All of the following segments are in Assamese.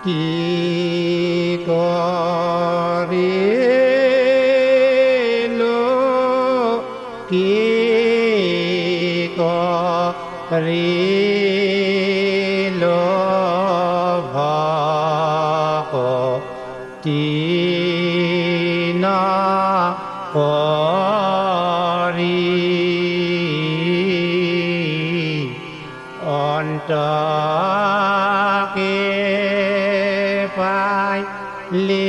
কি কৰিলো কি কৰিলো ভকতি নকৰি অন্তকে পাইলে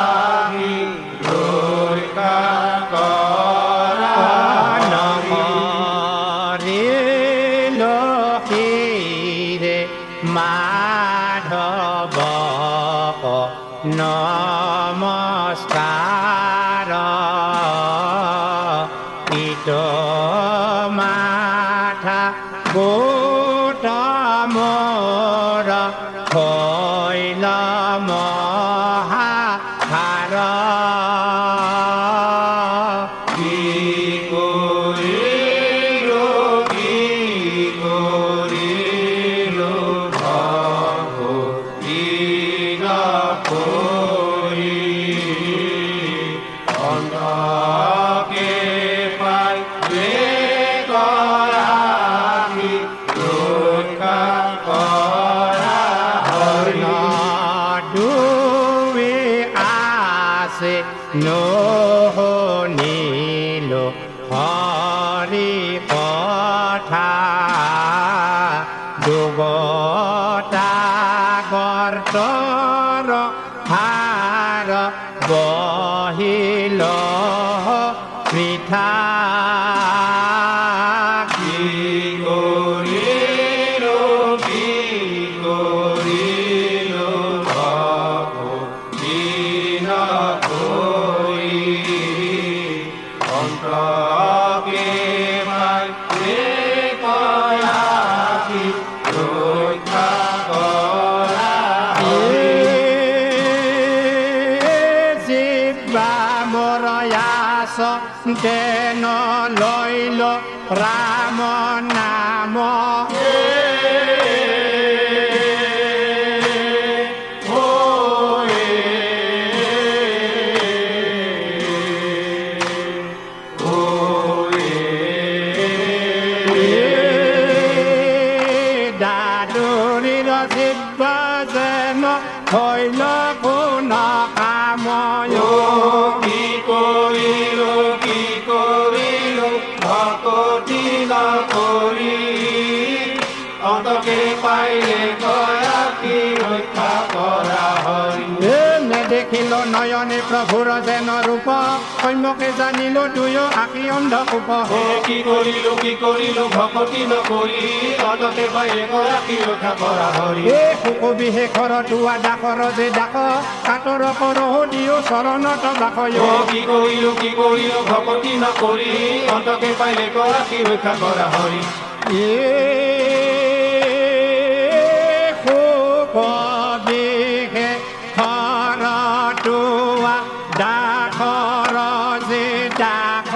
আখি ৰক্ষা কৰা হৰি মাধৱ নমস্কাৰ ইত মাথা গোট মোৰ হৈল মহাভাৰ নহনিলো হৰি কথা দুগতা গৰ্তৰ ভাৰ বহিল পৃথা তেন লৈল ৰাম নাম দাদুৰীৰ শিৱ যেন হৈল গুণ কাময় অন্তকে পাইলে গৰাকী ৰক্ষা কৰা হৰি নেদেখিল নয়নে প্ৰভুৰ যেন ৰূপ সম্যকে জানিলো দুয়ো আঁকি অন্ধকূপ কি কৰিলো ভকতি নকৰি অন্তকে পাইলে গৰাকী ৰক্ষা কৰা হৰি সুকবিশেষৰ তোৱা ডাকৰ যে ডাক কাতৰ কৰহ দিও চৰণত বাসয় কি কৰিলো ভকতি নকৰি অন্তকে পাইলে গৰাকী ৰক্ষা কৰা হৰি কবিহে খৰটোৱা ডাকৰ যে ডাক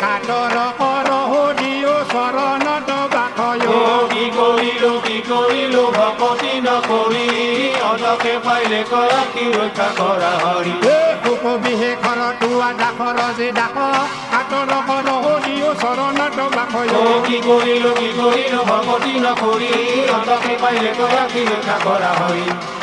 কাতৰ কৰহ দিও চৰণত বাসয় কি কৰিলো ভকতি নকৰি অন্তকে পাইলে গৰাকী ৰক্ষা কৰা হৰি সুকবিশেষৰ তোৱা ডাকৰ যে ডাক কাতৰ কৰহ দিও চৰণত বাসয় কি কৰিলো ভকতি নকৰি অন্তকে পাইলে গৰাকী ৰক্ষা কৰা হৰি